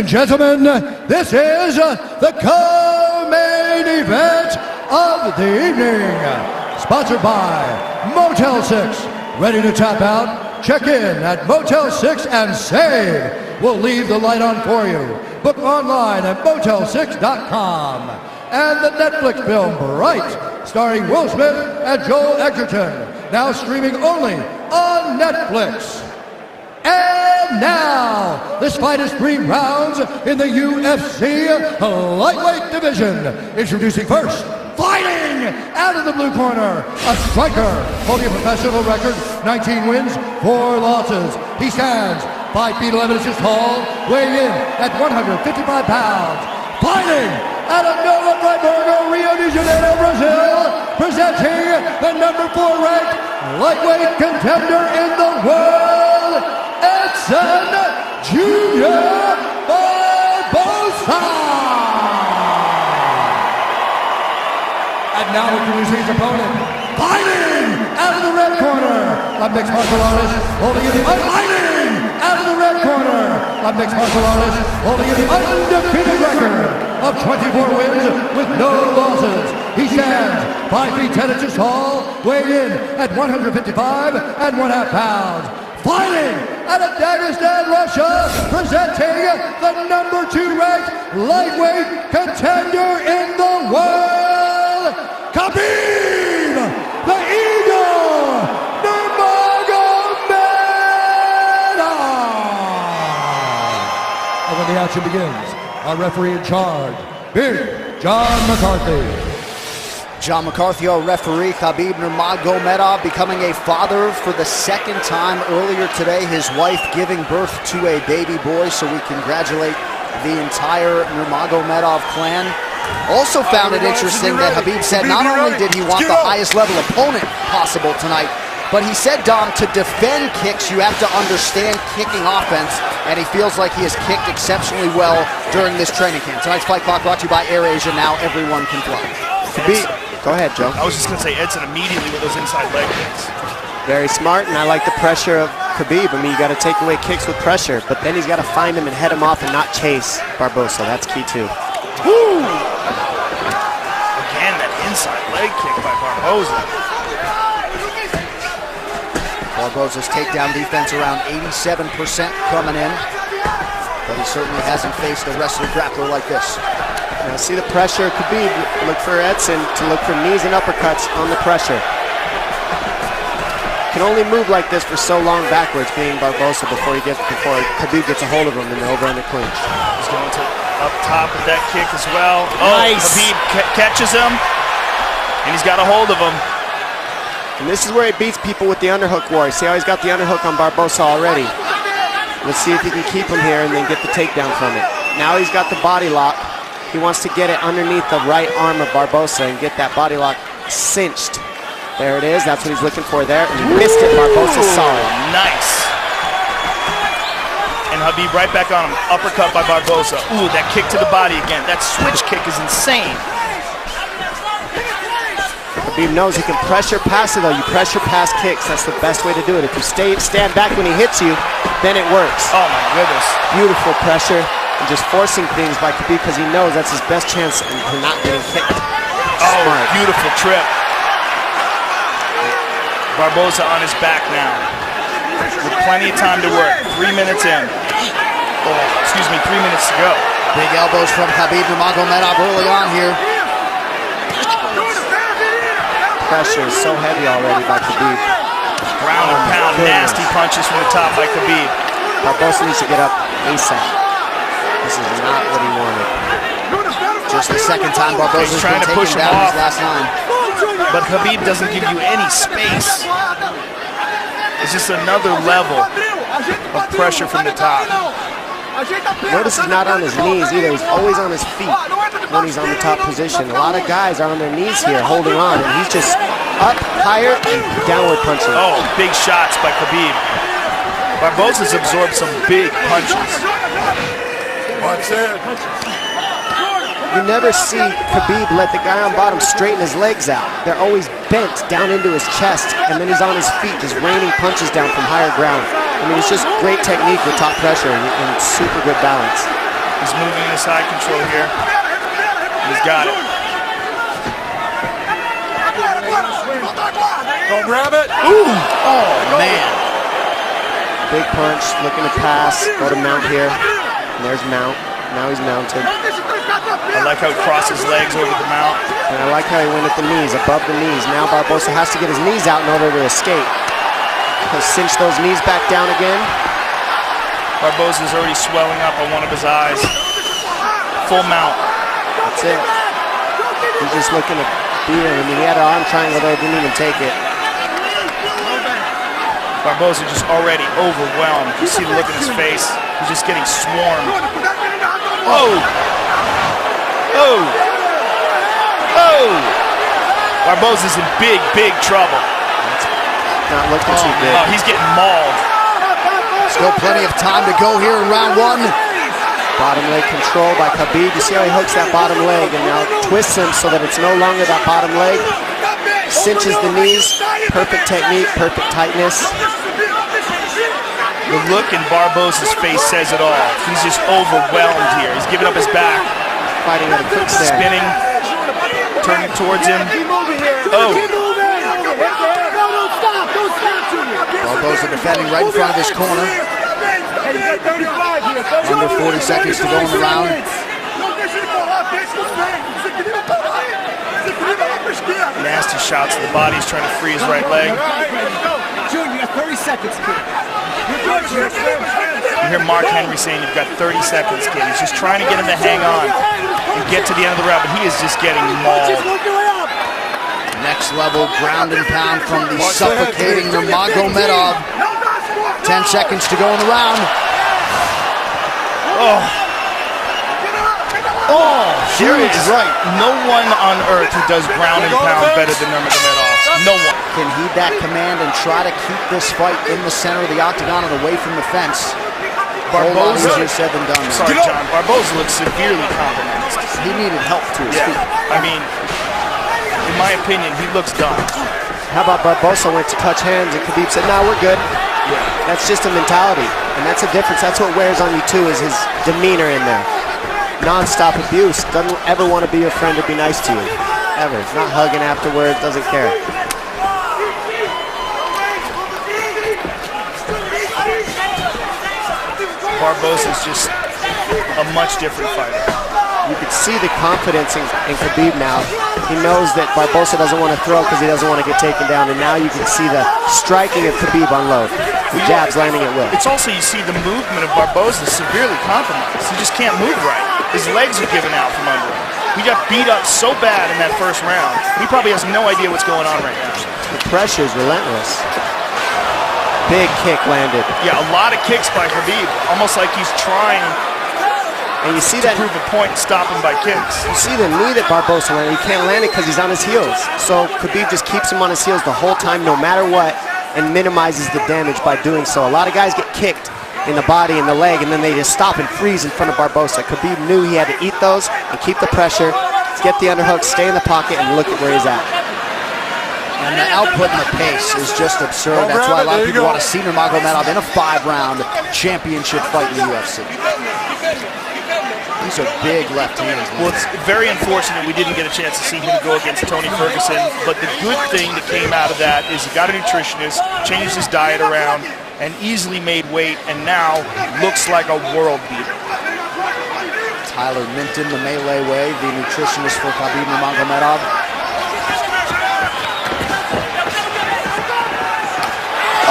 Gentlemen, this is the co-main event of the evening. Sponsored by Motel 6. Ready to tap out? Check in at Motel 6 and save. We'll leave the light on for you. Book online at motel6.com. And the Netflix film Bright, starring Will Smith and Joel Edgerton. Now streaming only on Netflix. And now, this fight is 3 rounds in the UFC lightweight division. Introducing first, fighting out of the blue corner, a striker holding a professional record, 19 wins, 4 losses. He stands 5 feet 11 inches tall, weighing in at 155 pounds. Fighting out of Nova Friburgo, Rio de Janeiro, Brazil, presenting the number 4 ranked lightweight contender in the world, Edson Jr. Barboza. And now introducing his opponent, fighting out of the red corner, a mixed martial artist holding in the fighting out of the red corner, a mixed martial artist holding in the undefeated record of 24 wins with no losses. He stands 5 feet 10 inches tall, weighing in at 155 and 1/2 pounds. Fighting out of Dagestan, Russia, presenting the number 2 ranked lightweight contender in the world, Khabib, the Eagle, Nurmagomedov. And when the action begins, our referee in charge, Big John McCarthy. John McCarthy, our referee. Khabib Nurmagomedov becoming a father for the 2nd time earlier today. His wife giving birth to a baby boy, so we congratulate the entire Nurmagomedov clan. Also found it interesting that Khabib said not only did he want the highest level opponent possible tonight, but he said, Dom, to defend kicks, you have to understand kicking offense, and he feels like he has kicked exceptionally well during this training camp. Tonight's Fight Clock brought to you by AirAsia. Now everyone can fly. Khabib. Go ahead, Joe. I was just going to say Edson immediately with those inside leg kicks. Very smart, and I like the pressure of Khabib. I mean, you got to take away kicks with pressure, but then he's got to find him and head him off and not chase Barboza. That's key, too. Woo! Again, that inside leg kick by Barboza. Barboza's takedown defense around 87% coming in, but he certainly hasn't faced a wrestler grappler like this. Now see the pressure of Khabib. Look for Edson to look for knees and uppercuts on the pressure. Can only move like this for so long backwards, being Barboza, before Khabib gets a hold of him in the over-under clinch. He's going to up top with that kick as well. Nice. Oh, Khabib catches him, and he's got a hold of him. And this is where he beats people with the underhook war. See how he's got the underhook on Barboza already. Let's see if he can keep him here and then get the takedown from it. Now he's got the body lock. He wants to get it underneath the right arm of Barboza and get that body lock cinched. There it is. That's what he's looking for there. And he missed it. Barboza saw it. Nice. And Khabib right back on him. Uppercut by Barboza. Ooh, that kick to the body again. That switch kick is insane. Khabib knows he can pressure pass it, though. You pressure pass kicks. That's the best way to do it. If you stand back when he hits you, then it works. Oh, my goodness. Beautiful pressure. And just forcing things by Khabib because he knows that's his best chance for not getting kicked. Oh, smart. Beautiful trip. Barboza on his back now. With plenty of time to work. 3 minutes in. Oh, excuse me, 3 minutes to go. Big elbows from Khabib Nurmagomedov early on here. Pressure is so heavy already by Khabib. Ground and pound, nasty punches from the top by Khabib. Barboza needs to get up ASAP. This is not what he wanted. Just the 2nd time Barboza's trying to push him off. His last line. But Khabib doesn't give you any space. It's just another level of pressure from the top. Notice he's not on his knees either. He's always on his feet when he's on the top position. A lot of guys are on their knees here holding on, and he's just up, higher, and downward punching. Oh, big shots by Khabib. Barboza's absorbed some big punches. Watch it. You never see Khabib let the guy on bottom straighten his legs out. They're always bent down into his chest, and then he's on his feet just raining punches down from higher ground. I mean, it's just great technique with top pressure and super good balance. He's moving in side control here. He's got it. Don't grab it. Ooh! Oh, man. Big punch, looking to pass. Go to mount here. And there's mount. Now he's mounted. I like how he crossed his legs over the mount. And I like how he went at the knees, above the knees. Now Barboza has to get his knees out in order to escape. He'll cinch those knees back down again. Barboza's already swelling up on one of his eyes. Full mount. That's it. He's just looking to beat him. I mean, he had an arm triangle there, didn't even take it. Barboza just already overwhelmed. You see the look in his face. He's just getting swarmed. Oh! Oh! Oh! Barboza's in big, big trouble. Not looking too good. Oh, he's getting mauled. Still plenty of time to go here in round one. Bottom leg control by Khabib. You see how he hooks that bottom leg and now twists him so that it's no longer that bottom leg. Cinches the knees. Perfect technique, perfect tightness. The look in Barboza's face says it all. He's just overwhelmed here. He's giving up his back. Fighting at a quick stand. Spinning. Turning towards him. Oh. Barboza defending right in front of his corner. Under 40 seconds to go in the round. Nasty shots to the body. He's trying to free his right leg. Junior, you got 30 seconds, kid. You hear Mark Henry saying you've got 30 seconds, kid. He's just trying to get him to hang on and get to the end of the round, but he is just getting mauled. Next level ground and pound from the suffocating Nurmagomedov. 10 seconds to go in the round. Oh. Oh, Here huge is right. No one on earth who does ground and pound better than Nurmagomedov. No one. Can heed that command and try to keep this fight in the center of the octagon and away from the fence. Barboza. Easier said than done. Sorry, John. Barboza looks severely compromised. He needed help to his feet. I mean, in my opinion, he looks done. How about Barboza went to touch hands and Khabib said, "No, we're good." Yeah. That's just a mentality, and that's a difference. That's what wears on you too, is his demeanor in there. Non-stop abuse. Doesn't ever want to be your friend or be nice to you. Ever. Not hugging afterwards. Doesn't care. Barboza's just a much different fighter. You could see the confidence in Khabib now. He knows that Barboza doesn't want to throw because he doesn't want to get taken down, and now you can see the striking of Khabib unload. The jabs landing at will. It's also, you see the movement of Barboza severely compromised. He just can't move right. His legs are giving out from under him. He got beat up so bad in that first round. He probably has no idea what's going on right now. The pressure is relentless. Big kick landed. Yeah, a lot of kicks by Khabib. Almost like he's trying and you see to that prove a point and stop him by kicks. You see the knee that Barboza landed. He can't land it because he's on his heels. So Khabib just keeps him on his heels the whole time, no matter what, and minimizes the damage by doing so. A lot of guys get kicked in the body and the leg, and then they just stop and freeze in front of Barboza. Khabib knew he had to eat those and keep the pressure, get the underhook, stay in the pocket, and look at where he's at. And the output and the pace is just absurd. That's why a lot of people want to see Nurmagomedov in a 5-round championship fight in the UFC. These are big left hands. Well, it's very unfortunate we didn't get a chance to see him go against Tony Ferguson, but the good thing that came out of that is he got a nutritionist, changed his diet around, and easily made weight, and now looks like a world beater. Tyler Minton, the melee way, the nutritionist for Khabib Nurmagomedov.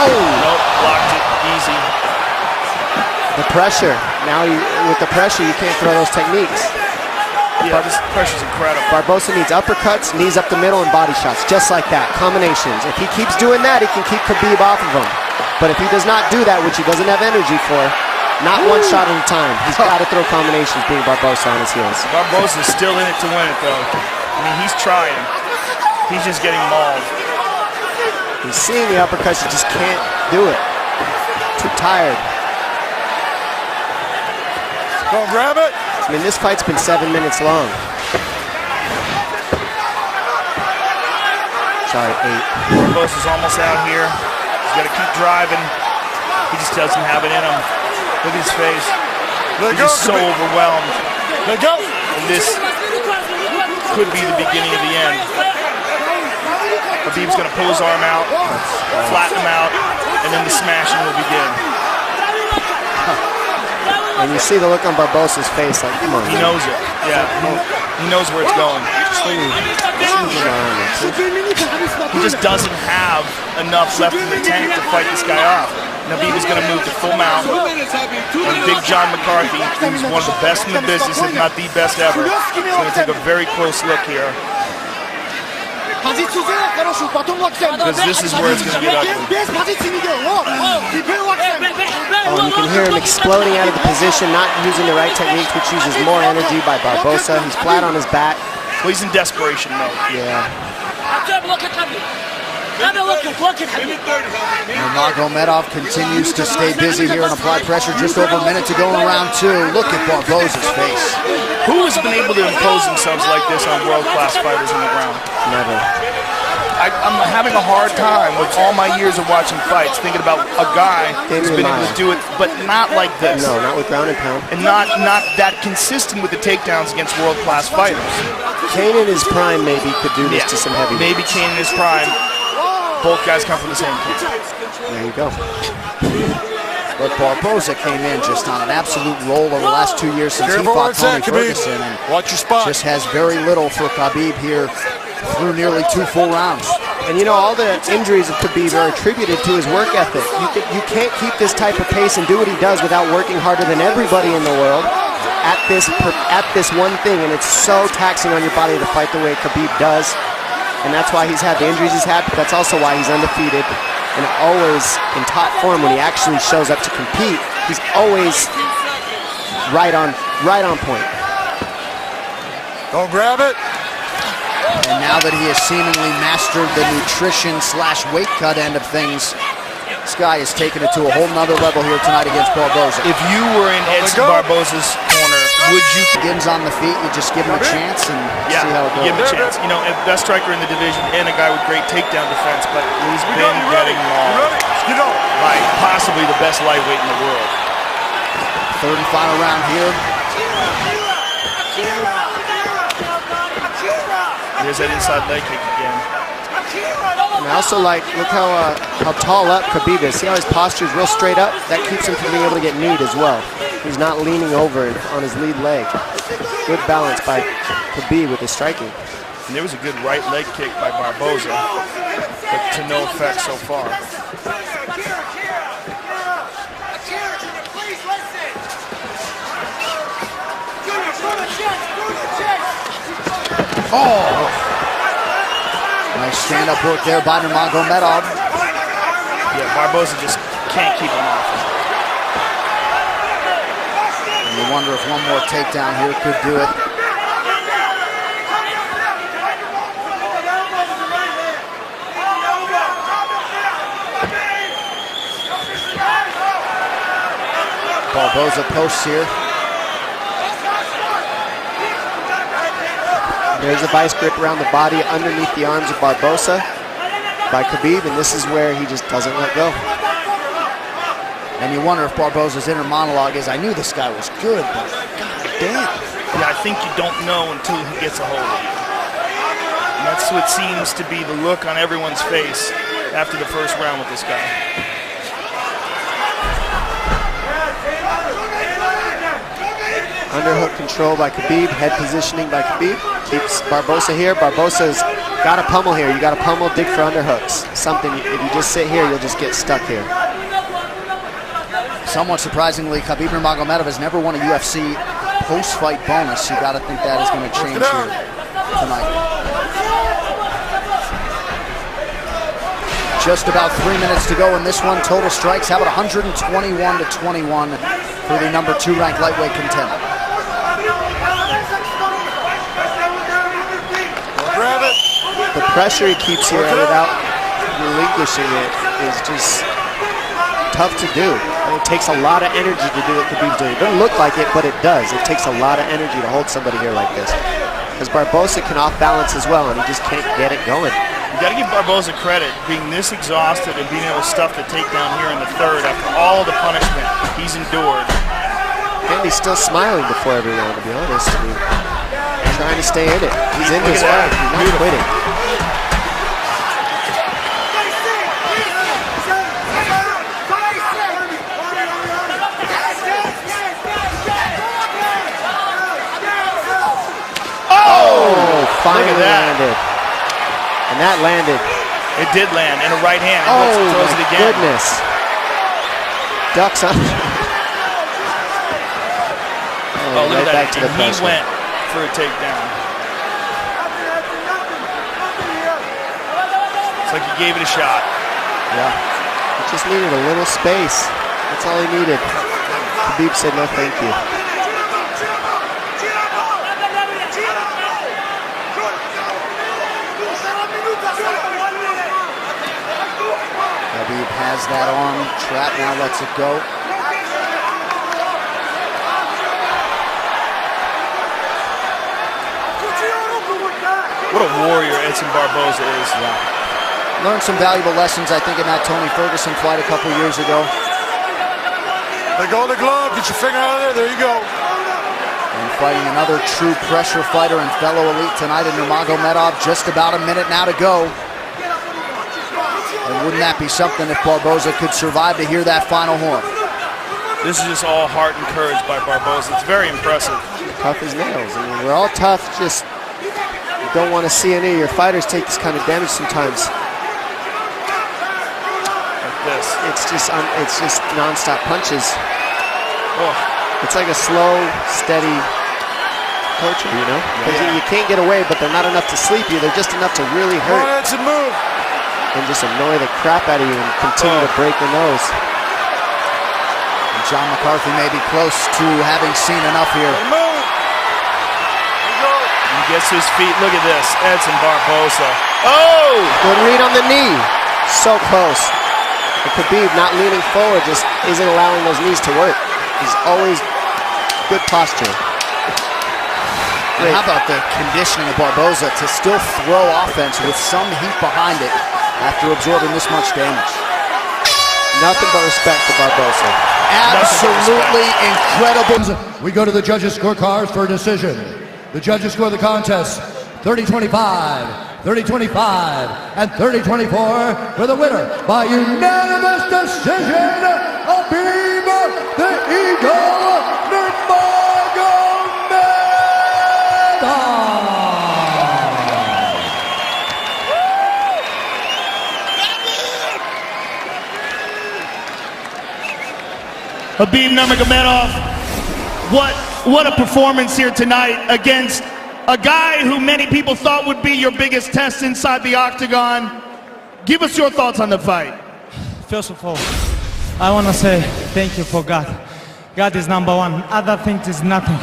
Oh! Nope, blocked it, easy. The pressure. Now, with the pressure, you can't throw those techniques. Yeah, this pressure's incredible. Barboza needs uppercuts, knees up the middle, and body shots, just like that, combinations. If he keeps doing that, he can keep Khabib off of him. But if he does not do that, which he doesn't have energy for, not one shot at a time, he's got to throw combinations being Barboza on his heels. Barboza's still in it to win it, though. I mean, he's trying. He's just getting mauled. He's seeing the uppercuts, he just can't do it. Too tired. Go grab it. I mean, this fight's been 7 minutes long. Sorry, 8. Barboza's almost out here. He's got to keep driving. He just doesn't have it in him. Look at his face. He's just so overwhelmed. And this could be the beginning of the end. Khabib's going to pull his arm out, flatten him out, and then the smashing will begin. And you see the look on Barboza's face, like, come on. He knows it. Yeah, he knows where it's going. He just doesn't have enough left in the tank to fight this guy off. Khabib is going to move to full mount. And Big John McCarthy, who's one of the best in the business, if not the best ever, is going to take a very close look here. Because this is where it's going to get ugly. Oh, you can hear him exploding out of the position, not using the right techniques, which uses more energy by Barboza. He's flat on his back. Well, he's in desperation mode. Yeah. Nurmagomedov continues to stay busy here and apply pressure. Just over a minute to go in round 2. Look at Barboza's face. Who has been able to impose themselves like this on world-class fighters on the ground? Never. I'm having a hard time with all my years of watching fights, thinking about a guy who's been able to do it, but not like this. No, not with ground and pound. And not that consistent with the takedowns against world-class fighters. Kane in his prime maybe could do this to some heavy. Maybe Kane in his prime. Both guys come from the same camp. There you go. But Barboza came in just on an absolute roll over the last 2 years since he fought Tony Ferguson. And watch your spot. Just has very little for Khabib here through nearly 2 full rounds. And you know, all the injuries of Khabib are attributed to his work ethic. You can't keep this type of pace and do what he does without working harder than everybody in the world at this one thing. And it's so taxing on your body to fight the way Khabib does. And that's why he's had the injuries he's had, but that's also why he's undefeated and always in top form when he actually shows up to compete. He's always right on point. Don't grab it. And now that he has seemingly mastered the nutrition/weight cut end of things, this guy has taken it to a whole nother level here tonight against Barboza. If you were in Edson Barboza's corner, would you... Begins on the feet, you just give him a chance and see how it goes. Give him a chance. You know, best striker in the division and a guy with great takedown defense, but he's been getting mauled by possibly the best lightweight in the world. Third and final round here. Here's that inside leg kick again. And I also like, look how tall up Khabib is. See how his posture is real straight up? That keeps him from being able to get kneed as well. He's not leaning over on his lead leg. Good balance by Khabib with his striking. And there was a good right leg kick by Barboza, but to no effect so far. Oh! Nice stand-up work there by Nurmagomedov. Yeah, Barboza just can't keep him off. And you wonder if one more takedown here could do it. Barboza posts here. There's a vice grip around the body underneath the arms of Barboza by Khabib, and this is where he just doesn't let go. And you wonder if Barboza's inner monologue is, I knew this guy was good, but god damn. Yeah, I think you don't know until he gets a hold of you. And that's what seems to be the look on everyone's face after the first round with this guy. Underhook control by Khabib, head positioning by Khabib. Keeps Barboza here. Barboza's got to pummel here. You got to pummel, dig for underhooks. Something, if you just sit here, you'll just get stuck here. Somewhat surprisingly, Khabib Nurmagomedov has never won a UFC post-fight bonus. You got to think that is going to change here tonight. Just about 3 minutes to go in this one. Total strikes, how about 121-21 for the number 2 ranked lightweight contender. The pressure he keeps here without relinquishing it is just tough to do. And it takes a lot of energy to do what Khabib's doing. It doesn't look like it, but it does. It takes a lot of energy to hold somebody here like this. Because Barboza can off-balance as well, and he just can't get it going. You got to give Barboza credit, being this exhausted and being able to stuff the takedown here in the third after all the punishment he's endured. And he's still smiling before every round, to be honest. I mean, trying to stay in it. He's in this fight. He's not quitting. Finally landed. And that landed. It did land in a right hand. Oh, throws it again. Goodness. Ducks on. Oh, look right at back that. to the He pressure. went for a takedown. It's like he gave it a shot. Yeah. He just needed a little space. That's all he needed. Khabib said no thank you. Khabib has that arm trapped, now lets it go. What a warrior Edson Barboza is. Yeah. Learned some valuable lessons, I think, in that Tony Ferguson fight a couple years ago. Let go of the glove, get your finger out of there you go. And fighting another true pressure fighter and fellow elite tonight in Nurmagomedov. Just about a minute now to go. And wouldn't that be something if Barboza could survive to hear that final horn? This is just all heart and courage by Barboza. It's very impressive. Tough as nails. I mean, we're all tough, just you don't want to see any of your fighters take this kind of damage sometimes. Like this. It's just non-stop punches. Oh. It's like a slow, steady torture, you know? Because you can't get away, but they're not enough to sleep you. They're just enough to really hurt. That's a move. And just annoy the crap out of you and continue to break your nose. And John McCarthy may be close to having seen enough here. Move. He gets to his feet. Look at this. Edson Barboza. Oh! Good read on the knee. So close. And Khabib not leaning forward just isn't allowing those knees to work. He's always good posture. And how about the conditioning of Barboza to still throw offense with some heat behind it after absorbing this much damage? Nothing but respect for Barboza. Absolutely incredible. We go to the judges' scorecards for a decision. The judges score the contest 30-25, 30-25, and 30-24 for the winner by unanimous decision, Khabib the Eagle Nurmagomedov. Khabib Nurmagomedov, what a performance here tonight against a guy who many people thought would be your biggest test inside the octagon. Give us your thoughts on the fight. First of all, I want to say thank you for God. God is number one. Other things is nothing.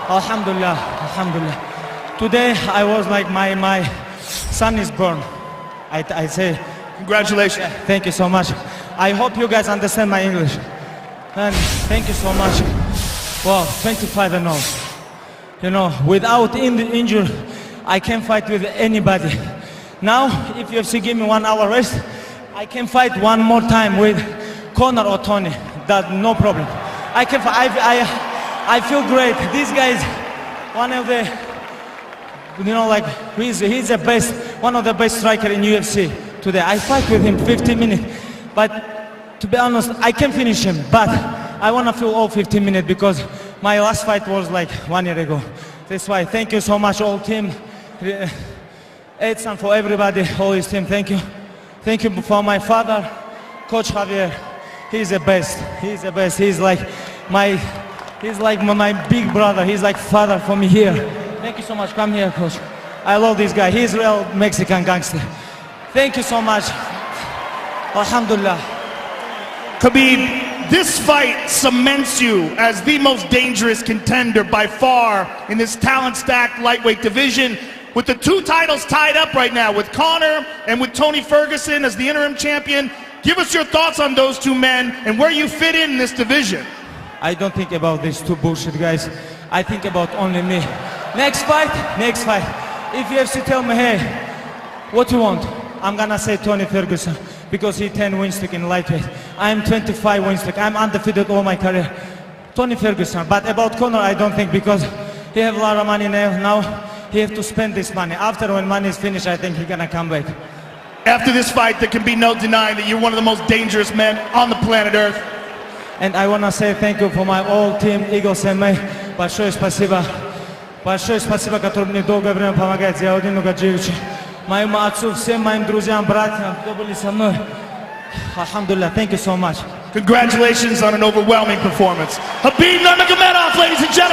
Alhamdulillah, alhamdulillah. Today I was like my son is born. I say Congratulations. thank you so much. I hope you guys understand my English. And thank you so much. Well, 25-0. You know, without injury, I can fight with anybody. Now, if UFC give me 1 hour rest, I can fight one more time with Conor or Tony. That no problem. I can. I feel great. This guy is one of the, you know, like he's the best, one of the best striker in UFC today. I fight with him 15 minutes, but to be honest, I can finish him. But I want to feel all 15 minutes because my last fight was like 1 year ago. That's why. Thank you so much, all team. Edson, for everybody, all his team. Thank you. Thank you for my father, Coach Javier. He's the best. He's the best. He's like my big brother. He's like father for me here. Thank you so much. Come here, Coach. I love this guy. He's real Mexican gangster. Thank you so much. Alhamdulillah. Khabib, this fight cements you as the most dangerous contender by far in this talent-stacked lightweight division. With the 2 titles tied up right now, with Conor and with Tony Ferguson as the interim champion, give us your thoughts on those 2 men and where you fit in this division. I don't think about these 2 bullshit guys. I think about only me. Next fight, next fight. If UFC tell me, hey, what you want? I'm gonna say Tony Ferguson because he 10 win streak in lightweight. I'm 25 win streak. I'm undefeated all my career. Tony Ferguson. But about Conor, I don't think, because he have a lot of money now. He have to spend this money. After, when money is finished, I think he's gonna come back. After this fight, there can be no denying that you're one of the most dangerous men on the planet Earth. And I wanna say thank you for my whole team, Eagles MMA. Большое спасибо. Большое спасибо, который мне долгое время помогает. Зиаудину Гаджиевичу, моему отцу, всем моим друзьям, братьям, кто были со мной. Alhamdulillah, thank you so much. Congratulations on an overwhelming performance. Khabib Nurmagomedov, ladies and gentlemen.